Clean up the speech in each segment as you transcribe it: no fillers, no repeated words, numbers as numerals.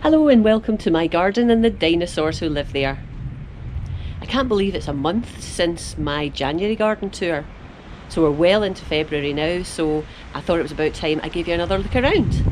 Hello and welcome to my garden and the dinosaurs who live there. I can't believe it's a month since my January garden tour. So we're well into February now, so I thought it was about time I gave you another look around.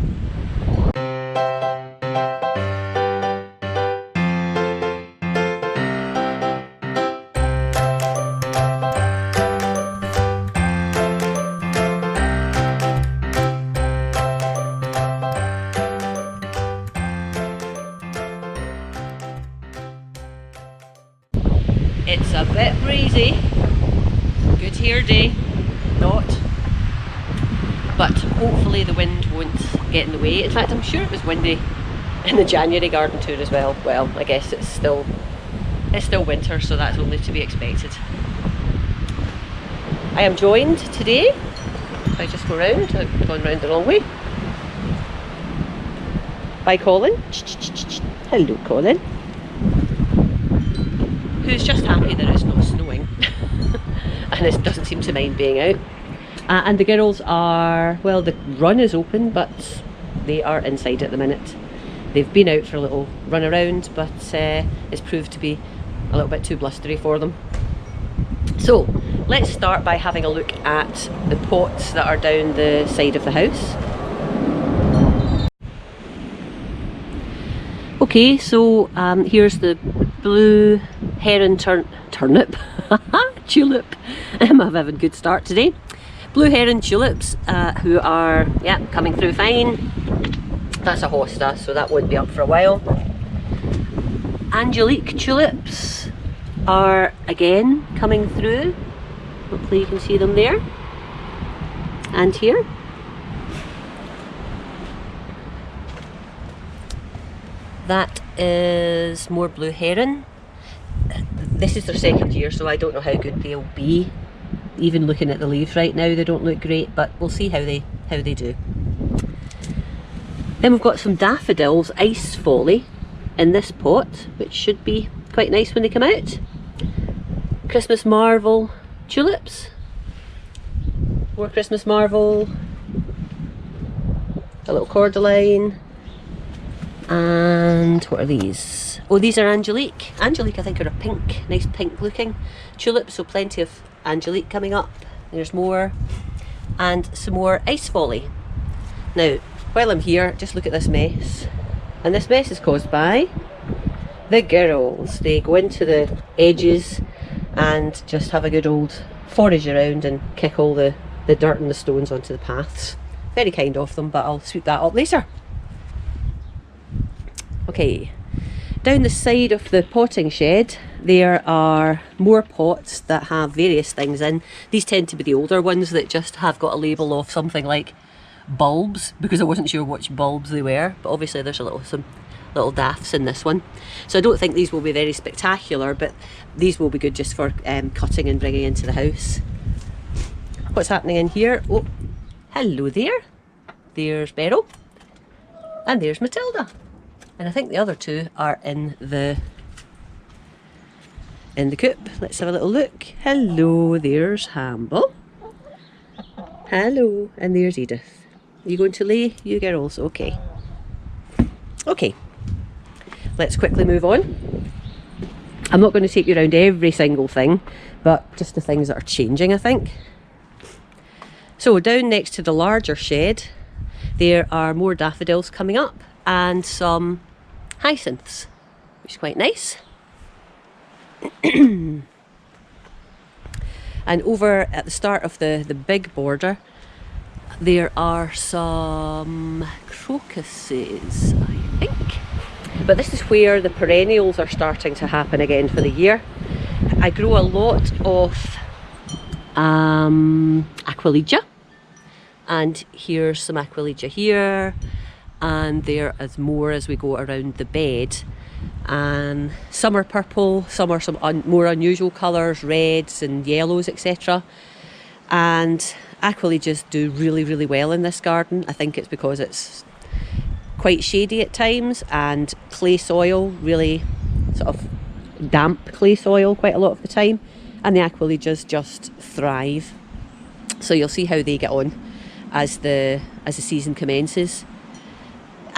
It's a bit breezy, good hair day, not, but hopefully the wind won't get in the way. In fact, I'm sure it was windy in the January garden tour as well. Well, I guess it's still winter, so that's only to be expected. I am joined today, if I just go round, I've gone round the wrong way, by Colin. Hello Colin. Who's just happy that it's not snowing and it doesn't seem to mind being out. And the girls are, well, the run is open, but they are inside at the minute. They've been out for a little run around, but it's proved to be a little bit too blustery for them. So let's start by having a look at the pots that are down the side of the house. Okay, so here's the blue heron turnip tulip. I'm having a good start today. Blue heron tulips who are coming through fine. That's a hosta, so that won't be up for a while. Angelique tulips are again coming through. Hopefully you can see them there and here. That is more blue heron. This is their second year, so I don't know how good they'll be. Even looking at the leaves right now, they don't look great, but we'll see how they do. Then we've got some daffodils, Ice Folly, in this pot, which should be quite nice when they come out. Christmas Marvel tulips. More Christmas Marvel. A little cordyline. And what are these? Oh, these are Angelique. Angelique, I think, are a pink, nice pink looking tulip, so plenty of Angelique coming up. There's more, and some more Ice Folly. Now, while I'm here, just look at this mess. And this mess is caused by the girls. They go into the edges and just have a good old forage around and kick all the dirt and the stones onto the paths. Very kind of them, but I'll sweep that up later. Okay, down the side of the potting shed there are more pots that have various things in. These tend to be the older ones that just have got a label of something like bulbs, because I wasn't sure which bulbs they were, but obviously there's some little daffs in this one. So I don't think these will be very spectacular, but these will be good just for cutting and bringing into the house. What's happening in here? Oh, hello there. There's Beryl and there's Matilda. And I think the other two are in the coop. Let's have a little look. Hello, there's Hamble. Hello, and there's Edith. Are you going to lay, you girls? Okay. Okay, let's quickly move on. I'm not going to take you around every single thing, but just the things that are changing, I think. So down next to the larger shed, there are more daffodils coming up and some hyacinths, which is quite nice. And over at the start of the big border, there are some crocuses, I think. But this is where the perennials are starting to happen again for the year. I grow a lot of aquilegia, and here's some aquilegia here, and there is more as we go around the bed. And some are purple, some are more unusual colours, reds and yellows, etc. And aquilegias do really well in this garden. I think it's because it's quite shady at times, and clay soil, really sort of damp clay soil quite a lot of the time, and the aquilegias just thrive. So you'll see how they get on as the season commences.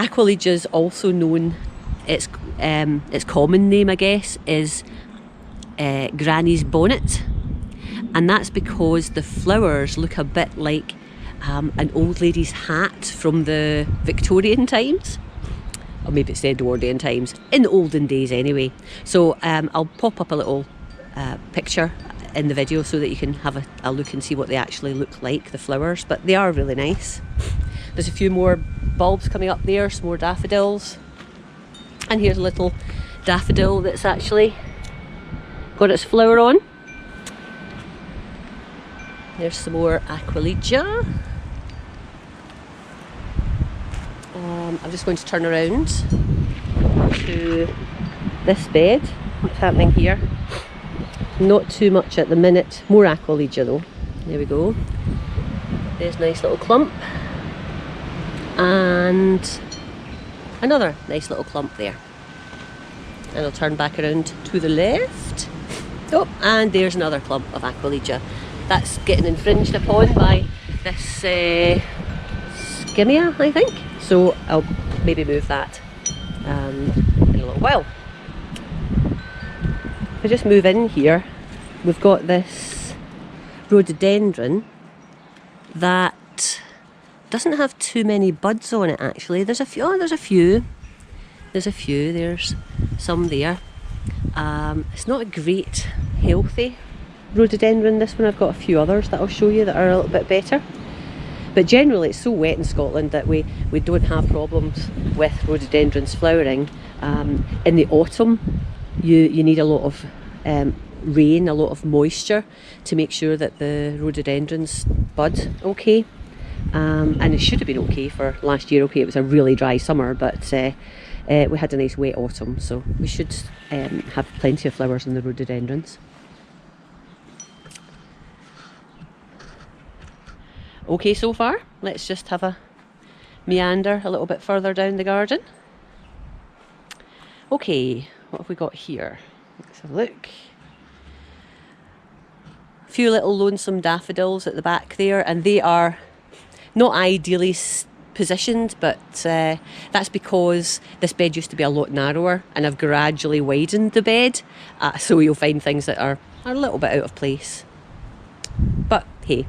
Aquilegia is also known, its common name I guess is Granny's bonnet, and that's because the flowers look a bit like an old lady's hat from the Victorian times, or maybe it's the Edwardian times, in the olden days anyway. So I'll pop up a little picture in the video so that you can have a look and see what they actually look like, the flowers, but they are really nice. There's a few more bulbs coming up there, some more daffodils, and here's a little daffodil that's actually got its flower on. There's some more aquilegia. I'm just going to turn around to this bed. What's happening here? Not too much at the minute. More aquilegia though. There we go. There's a nice little clump. And another nice little clump there. And I'll turn back around to the left. Oh, and there's another clump of aquilegia. That's getting infringed upon by this skimmia, I think. So I'll maybe move that in a little while. If I just move in here, we've got this rhododendron that doesn't have too many buds on it actually. There's a few, there's some there. It's not a great healthy rhododendron, this one. I've got a few others that I'll show you that are a little bit better. But generally it's so wet in Scotland that we don't have problems with rhododendrons flowering. In the autumn you need a lot of rain, a lot of moisture to make sure that the rhododendrons bud okay. And it should have been okay for last year. Okay, it was a really dry summer, but we had a nice wet autumn, so we should have plenty of flowers in the rhododendrons. Okay so far. Let's just have a meander a little bit further down the garden. Okay, what have we got here? Let's have a look. A few little lonesome daffodils at the back there, and they are not ideally positioned, but that's because this bed used to be a lot narrower and I've gradually widened the bed, so you'll find things that are a little bit out of place. But hey,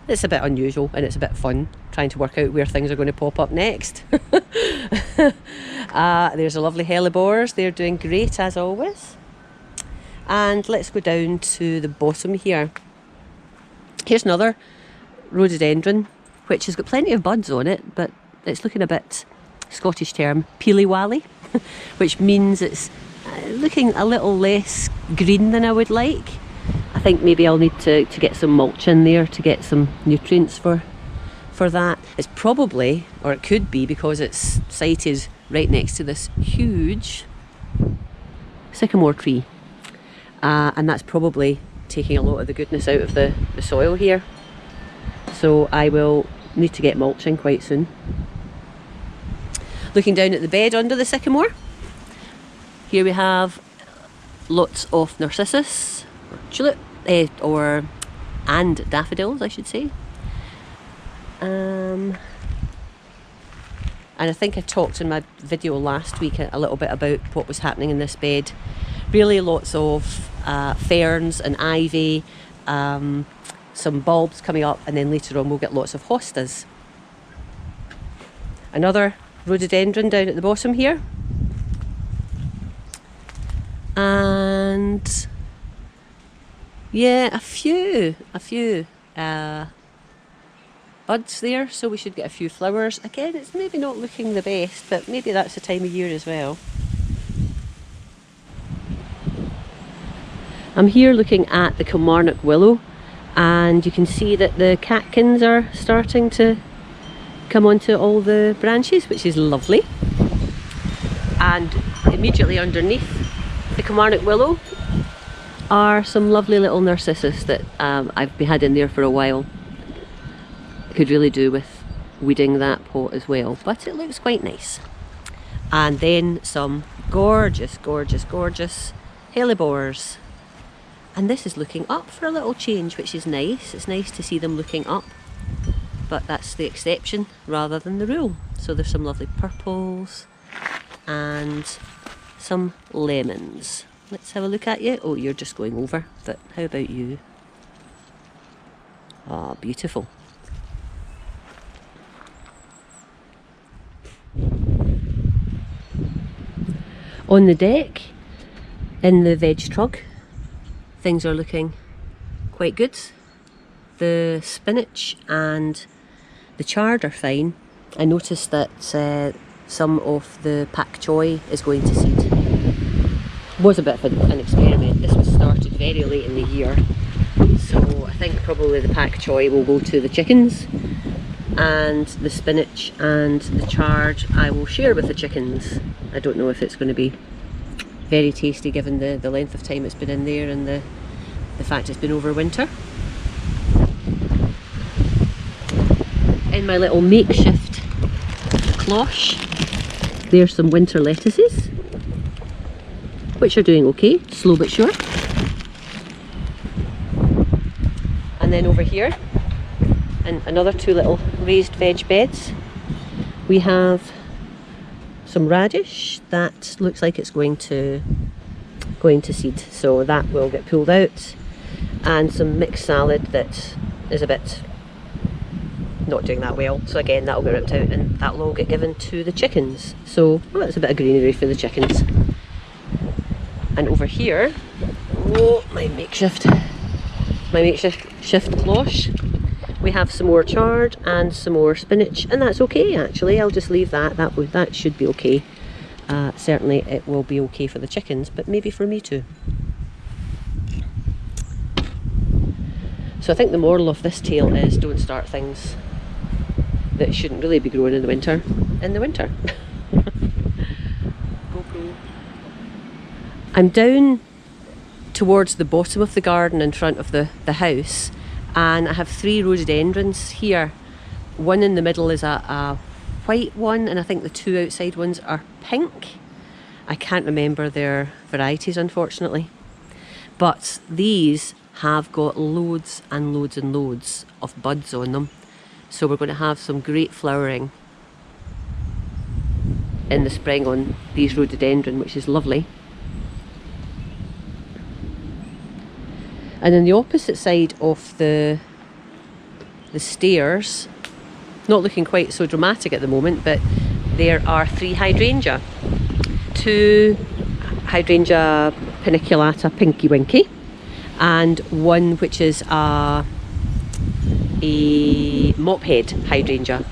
it's a bit unusual and it's a bit fun trying to work out where things are going to pop up next. There's a lovely hellebores. They're doing great as always. And let's go down to the bottom here. Here's another rhododendron which has got plenty of buds on it, but it's looking a bit, Scottish term, peely-wally, which means it's looking a little less green than I would like. I think maybe I'll need to get some mulch in there to get some nutrients for that. It's probably, or it could be, because it's sited right next to this huge sycamore tree, and that's probably taking a lot of the goodness out of the soil here. So I will need to get mulching quite soon. Looking down at the bed under the sycamore, here we have lots of narcissus, or tulip, and daffodils I should say. And I think I talked in my video last week a little bit about what was happening in this bed. Really lots of ferns and ivy, some bulbs coming up, and then later on we'll get lots of hostas. Another rhododendron down at the bottom here, and yeah, a few buds there, so we should get a few flowers. Again, it's maybe not looking the best, but maybe that's the time of year as well. I'm here looking at the Kilmarnock willow, and you can see that the catkins are starting to come onto all the branches, which is lovely. And immediately underneath the Kilmarnock willow are some lovely little narcissus that I've had in there for a while. Could really do with weeding that pot as well, but it looks quite nice. And then some gorgeous, gorgeous, gorgeous hellebores. And this is looking up for a little change, which is nice. It's nice to see them looking up, but that's the exception rather than the rule. So there's some lovely purples and some lemons. Let's have a look at you. Oh, you're just going over, but how about you? Ah, beautiful. On the deck, in the veg truck, things are looking quite good. The spinach and the chard are fine. I noticed that some of the pak choi is going to seed. It was a bit of an experiment. This was started very late in the year, so I think probably the pak choi will go to the chickens, and the spinach and the chard I will share with the chickens. I don't know if it's going to be very tasty given the length of time it's been in there and the fact it's been over winter. In my little makeshift cloche, there's some winter lettuces, which are doing okay, slow but sure. And then over here, and another two little raised veg beds, we have some radish that looks like it's going to seed, so that will get pulled out, and some mixed salad that is a bit not doing that well, so again that'll get ripped out and that'll all get given to the chickens. So well, that's a bit of greenery for the chickens. And over here, oh, my makeshift cloche, we have some more chard and some more spinach, and that's okay actually. I'll just leave that. That should be okay. Certainly it will be okay for the chickens, but maybe for me too. So I think the moral of this tale is don't start things that shouldn't really be growing in the winter. GoPro. I'm down towards the bottom of the garden in front of the house, and I have 3 rhododendrons here. One in the middle is a white one, and I think the 2 outside ones are pink. I can't remember their varieties unfortunately, but these have got loads and loads and loads of buds on them, so we're going to have some great flowering in the spring on these rhododendron, which is lovely. And then the opposite side of the stairs, not looking quite so dramatic at the moment, but there are 3 hydrangea. 2 hydrangea paniculata pinky winky, and one which is a mophead hydrangea.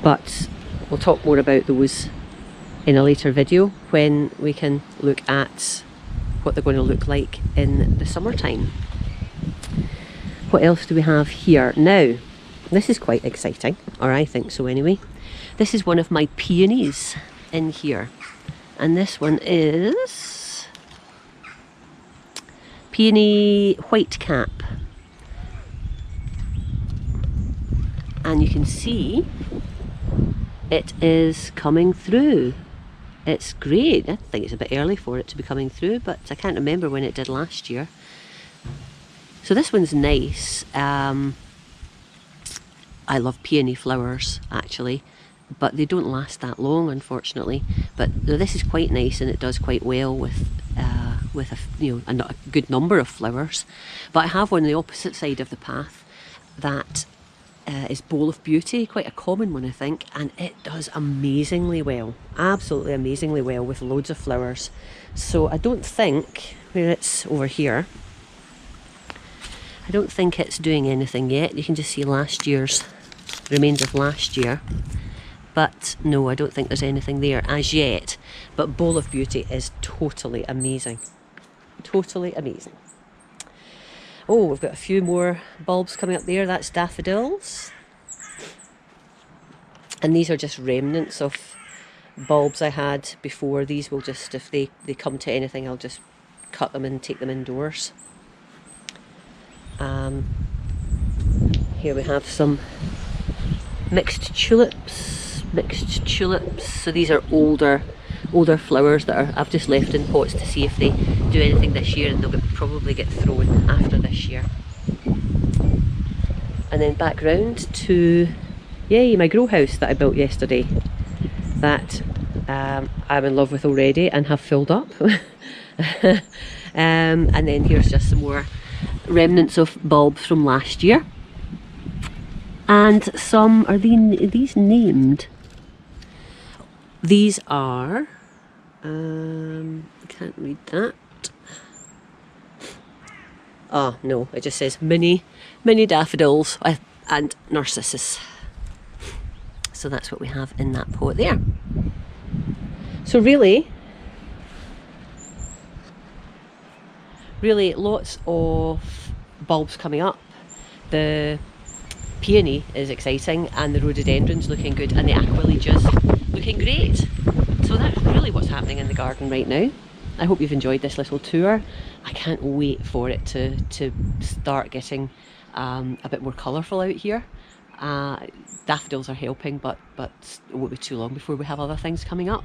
But we'll talk more about those in a later video when we can look at what they're going to look like in the summertime. What else do we have here? Now, this is quite exciting, or I think so anyway. This is one of my peonies in here, and this one is peony white cap, and you can see it is coming through. It's great. I think it's a bit early for it to be coming through, but I can't remember when it did last year. So this one's nice. I love peony flowers actually, but they don't last that long unfortunately. But this is quite nice, and it does quite well with a good number of flowers. But I have one on the opposite side of the path that is Bowl of Beauty, quite a common one I think, and it does amazingly well, absolutely amazingly well, with loads of flowers. So I don't think, where it's over here, I don't think it's doing anything yet. You can just see last year's, remains of last year, but no, I don't think there's anything there as yet. But Bowl of Beauty is totally amazing, totally amazing. Oh, we've got a few more bulbs coming up there. That's daffodils. And these are just remnants of bulbs I had before. These will just, if they come to anything, I'll just cut them and take them indoors. Here we have some mixed tulips. So these are older flowers that I've just left in pots to see if they do anything this year, and they'll probably get thrown after this year. And then back round to Yay, my grow house that I built yesterday, that I'm in love with already and have filled up. And then here's just some more remnants of bulbs from last year. And some, are these named? These are, I can't read that. Oh no, it just says mini daffodils and narcissus. So that's what we have in that pot there. So really lots of bulbs coming up. The peony is exciting, and the rhododendron's looking good, and the aquilegia's looking great. So that's really what's happening in the garden right now. I hope you've enjoyed this little tour. I can't wait for it to start getting a bit more colourful out here. Daffodils are helping, but it won't be too long before we have other things coming up.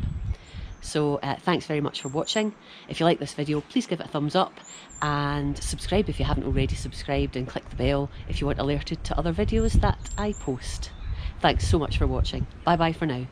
So thanks very much for watching. If you like this video, please give it a thumbs up and subscribe if you haven't already subscribed, and click the bell if you want alerted to other videos that I post. Thanks so much for watching. Bye bye for now.